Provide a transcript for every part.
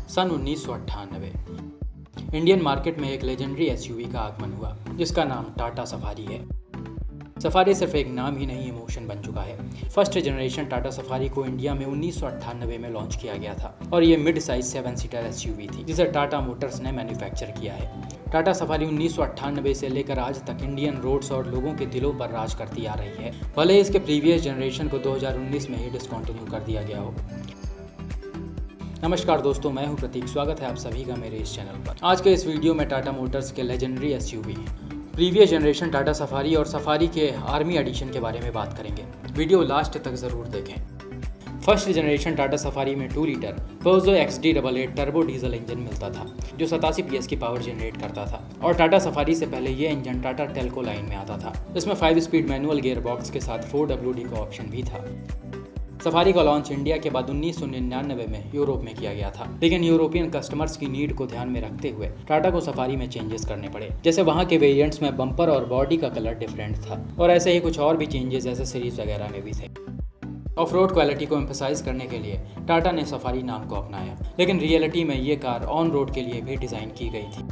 सन 1998 Indian market में एक legendary SUV का आगमन हुआ जिसका नाम टाटा सफारी है। सफारी सिर्फ एक नाम ही नहीं, इमोशन बन चुका है। फर्स्ट जनरेशन टाटा सफारी को इंडिया में 1998 में लॉन्च किया गया था और ये मिड साइज 7 सीटर एसयूवी थी जिसे टाटा मोटर्स ने मैन्युफैक्चर किया है। टाटा सफारी 1998 से लेकर आज तक इंडियन रोड्स और लोगों के दिलों पर राज करती आ रही है, भले इसके प्रीवियस जनरेशन को 2019 में ही डिसकंटिन्यू कर दिया गया हो। नमस्कार दोस्तों, मैं हूं प्रतीक। स्वागत है आप सभी का मेरे इस चैनल पर। आज के इस वीडियो में टाटा मोटर्स के legendary SUV previous generation Tata safari और सफारी के आर्मी एडिशन के बारे में बात करेंगे। वीडियो लास्ट तक जरूर देखें। फर्स्ट जनरेशन टाटा सफारी में 2 litre Peugeot XD88 turbo diesel engine मिलता था जो 87 PS की पावर जनरेट करता था और टाटा सफारी से पहले ये इंजन टाटा टेल्को लाइन में आता था। इसमें 5 स्पीड मैनुअल गियर बॉक्स के साथ 4WD का ऑप्शन भी था। सफारी का लॉन्च इंडिया के बाद 1999 में यूरोप में किया गया था, लेकिन यूरोपियन कस्टमर्स की नीड को ध्यान में रखते हुए टाटा को सफारी में चेंजेस करने पड़े। जैसे वहाँ के वेरिएंट्स में बम्पर और बॉडी का कलर डिफरेंट था और ऐसे ही कुछ और भी चेंजेस एसेसरीज वगैरह में भी थे। ऑफ रोड क्वालिटी को एम्फसाइज करने के लिए टाटा ने सफारी नाम को अपनाया, लेकिन रियलिटी में ये कार ऑन रोड के लिए भी डिज़ाइन की गई थी।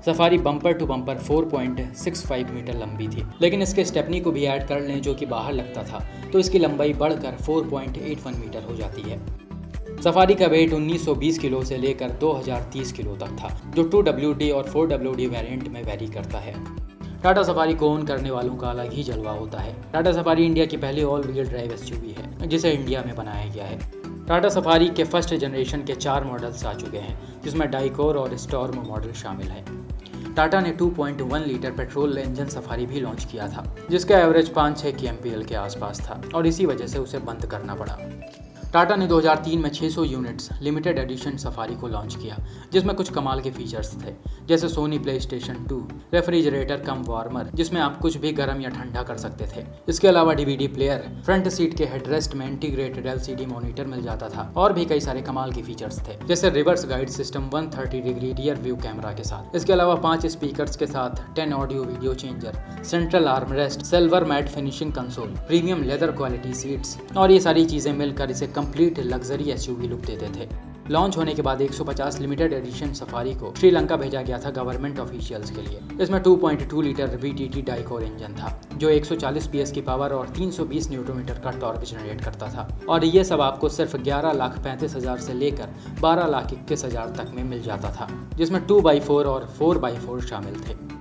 Safari bumper to bumper 4.65 metre लंबी थी, लेकिन इसके स्टेपनी को भी ऐड कर लें जो कि बाहर लगता था तो इसकी लंबाई बढ़कर 4.81 मीटर हो जाती है। सफारी का वेट 1920 किलो से लेकर 2030 किलो तक था, जो 2WD और 4WD वेरिएंट में वेरी करता है। टाटा सफारी को ओन करने वालों का अलग ही जलवा होता है। टाटा सफारी इंडिया की पहली ऑल व्हील ड्राइव एसयूवी है जिसे इंडिया में बनाया गया है। टाटा सफारी के फर्स्ट जनरेशन के 4 मॉडल्स आ चुके हैं जिसमें डाइकोर और स्टॉर्म मॉडल शामिल है। टाटा ने 2.1 लीटर पेट्रोल इंजन सफारी भी लॉन्च किया था जिसका एवरेज 5-6 kmpl के आसपास था और इसी वजह से उसे बंद करना पड़ा। टाटा ने 2003 में 600 यूनिट्स लिमिटेड एडिशन सफारी को लॉन्च किया जिसमें कुछ कमाल के फीचर्स थे, जैसे सोनी प्ले स्टेशन 2, रेफ्रिजरेटर कम वार्मर जिसमें आप कुछ भी गर्म या ठंडा कर सकते थे। इसके अलावा DVD प्लेयर, फ्रंट सीट के हेडरेस्ट में इंटीग्रेटेड LCD मॉनिटर मिल जाता था और भी कई सारे कमाल के फीचर्स थे, जैसे reverse guide system, 130 degree rear view camera के साथ। इसके अलावा 5 स्पीकर्स के साथ 10 audio video changer, central arm rest, silver mat finishing console, premium leather quality seats और ये सारी चीजें मिलकर इसे कंप्लीट लग्जरी एसयूवी लुक देते थे। लॉन्च होने के बाद 150 लिमिटेड एडिशन सफारी को श्रीलंका भेजा गया था गवर्नमेंट ऑफिशियल्स के लिए। इसमें 2.2 लीटर VTT डाइकोर इंजन था जो 140 PS की पावर और 320 न्यूटन का टॉर्क जनरेट करता था और ये सब आपको सिर्फ 11,35,000 से लेकर 12,21,000 तक में मिल जाता था, जिसमें 2x4 और 4x4 शामिल थे।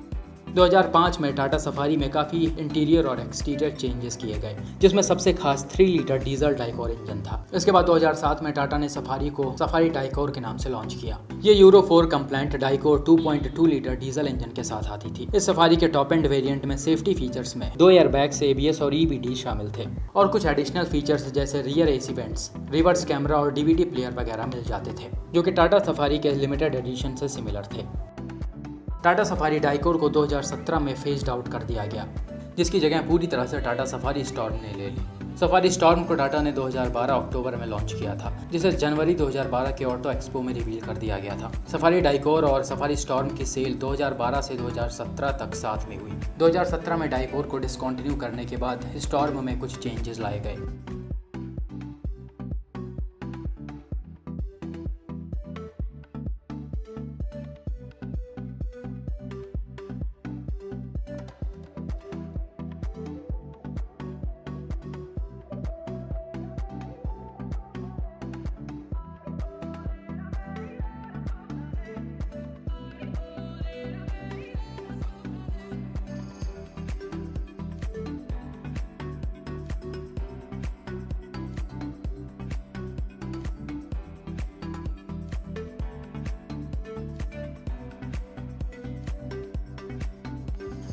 2005 में टाटा सफारी में काफ़ी इंटीरियर और एक्सटीरियर चेंजेस किए गए, जिसमें सबसे खास 3 लीटर डीजल डाइकोर इंजन था। इसके बाद 2007 में टाटा ने सफारी को सफारी डाइकोर के नाम से लॉन्च किया। ये euro 4 compliant Dicor 2.2 litre diesel engine के साथ आती थी। इस सफारी के टॉप एंड वेरिएंट में सेफ्टी फीचर्स में 2 एयरबैग्स, ABS और EBD शामिल थे और कुछ एडिशनल फीचर्स जैसे rear AC vents, reverse camera और DVD प्लेयर वगैरह मिल जाते थे, जो कि टाटा सफारी के लिमिटेड एडिशन से सिमिलर थे। टाटा सफारी डाइकोर को 2017 में फेज्ड आउट कर दिया गया, जिसकी जगह पूरी तरह से टाटा सफारी स्टॉर्म ने ले ली। सफारी स्टॉर्म को टाटा ने 2012 अक्टूबर में लॉन्च किया था, जिसे जनवरी 2012 के ऑटो एक्सपो में रिवील कर दिया गया था। सफारी डाइकोर और सफारी स्टॉर्म की सेल 2012 से 2017 तक साथ में हुई। 2017 में डाइकोर को डिसकंटिन्यू करने के बाद स्टॉर्म में कुछ चेंजेस लाए गए।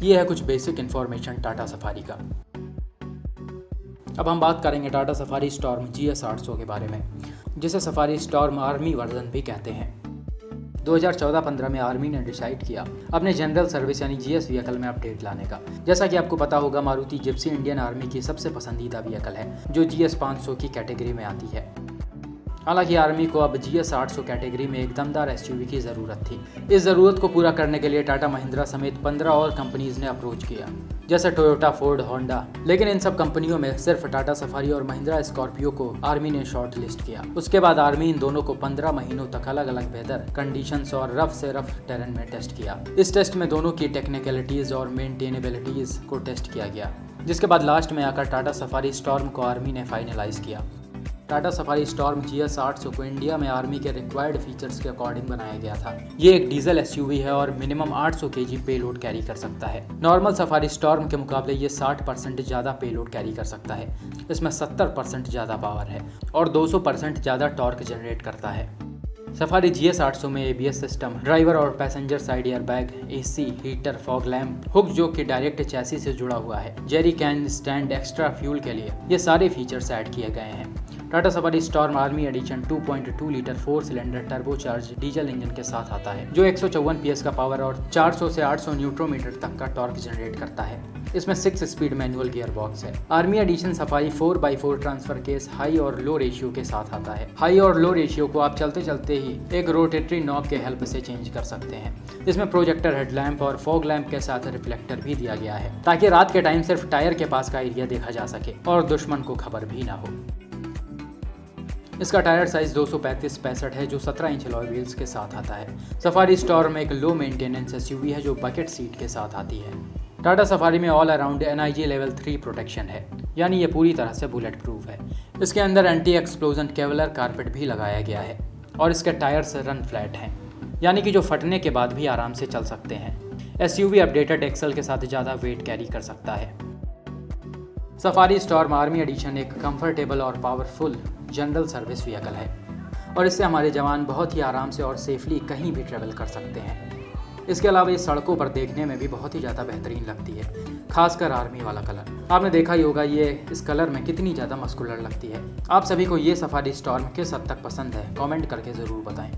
ये है कुछ बेसिक इन्फॉर्मेशन टाटा सफारी का। अब हम बात करेंगे टाटा सफारी स्टॉर्म GS800 के बारे में, जिसे सफारी स्टॉर्म आर्मी वर्जन भी कहते हैं। 2014-15 में आर्मी ने डिसाइड किया अपने जनरल सर्विस यानी GS व्हीकल में अपडेट लाने का। जैसा कि आपको पता होगा, मारुति जिप्सी इंडियन आर्मी की सबसे पसंदीदा व्हीकल है जो GS500 की कैटेगरी में आती है। हालांकि आर्मी को अब GS800 कैटेगरी में एक दमदार एसयूवी की ज़रूरत थी। इस ज़रूरत को पूरा करने के लिए टाटा महिंद्रा समेत 15 और कंपनीज ने अप्रोच किया। जैसे टोयोटा, फोर्ड, होंडा। लेकिन इन सब कंपनियों में सिर्फ टाटा सफारी और महिंद्रा स्कॉर्पियो को आर्मी ने शॉर्ट लिस्ट किया। उसके बाद आर्मी इन दोनों को 15 महीनों तक अलग अलग वेदर कंडीशंस और रफ से रफ टेरेन में टेस्ट किया। इस टेस्ट में दोनों की टेक्निकलिटीज और मेंटेनेबिलिटीज को टेस्ट किया गया, जिसके बाद लास्ट में आकर टाटा सफारी स्टॉर्म को आर्मी ने फाइनलाइज किया। टाटा सफारी स्टॉर्म GS 800 को इंडिया में आर्मी के रिक्वायर्ड फीचर्स के अकॉर्डिंग बनाया गया था। ये एक डीजल SUV है और मिनिमम 800 kg पेलोड कैरी कर सकता है। नॉर्मल सफारी स्टॉर्म के मुकाबले ये 60% ज़्यादा पेलोड कैरी कर सकता है। इसमें 70% ज़्यादा पावर है और 200% ज़्यादा टॉर्क जनरेट करता है। सफारी GS 800 में ABS सिस्टम, ड्राइवर और passenger side airbag, AC, heater, fog lamp, hook जो कि डायरेक्ट चैसी से जुड़ा हुआ है, jerry can stand extra fuel के लिए, ये सारे फीचर्स ऐड किए गए हैं। Tata Safari Storm Army Edition 2.2 litre 4 cylinder turbocharge diesel engine के साथ आता है, जो 154 PS का पावर और 400 से 800 न्यूट्रोमीटर तक का टॉर्क जनरेट करता है। इसमें 6 स्पीड मैनुअल गियर बॉक्स है। Army Edition Safari 4x4 transfer case high और लो रेशियो के साथ आता है। हाई और लो रेशियो को आप चलते चलते ही एक रोटेटरी नॉब के हेल्प से चेंज कर सकते हैं। इसमें प्रोजेक्टर हेडलैम्प और फॉग लैम्प के साथ रिफ्लेक्टर भी दिया गया है, ताकि रात के टाइम सिर्फ टायर के पास का एरिया देखा जा सके और दुश्मन को खबर भी ना हो। इसका टायर साइज 235/65 है, जो 17 इंच अलॉय व्हील्स के साथ आता है। सफारी स्टॉर्म एक लो मेंटेनेंस SUV है जो बकेट सीट के साथ आती है। टाटा सफारी में all around NIG level 3 protection है, यानी ये पूरी तरह से बुलेट प्रूफ है। इसके अंदर एंटी एक्सप्लोजन केवलर कारपेट भी लगाया गया है और इसके टायर्स रन फ्लैट हैं, यानी कि जो फटने के बाद भी आराम से चल सकते हैं। SUV अपडेटेड एक्सल के साथ ज़्यादा वेट कैरी कर सकता है। सफारी स्टॉर्म आर्मी एडिशन एक कंफर्टेबल और पावरफुल जनरल सर्विस व्हीकल है और इससे हमारे जवान बहुत ही आराम से और सेफली कहीं भी ट्रेवल कर सकते हैं। इसके अलावा ये सड़कों पर देखने में भी बहुत ही ज़्यादा बेहतरीन लगती है, खासकर आर्मी वाला कलर। आपने देखा ही होगा ये इस कलर में कितनी ज़्यादा मस्कुलर लगती है। आप सभी को ये सफारी स्टॉर्म किस हद तक पसंद है, कमेंट करके ज़रूर बताएं।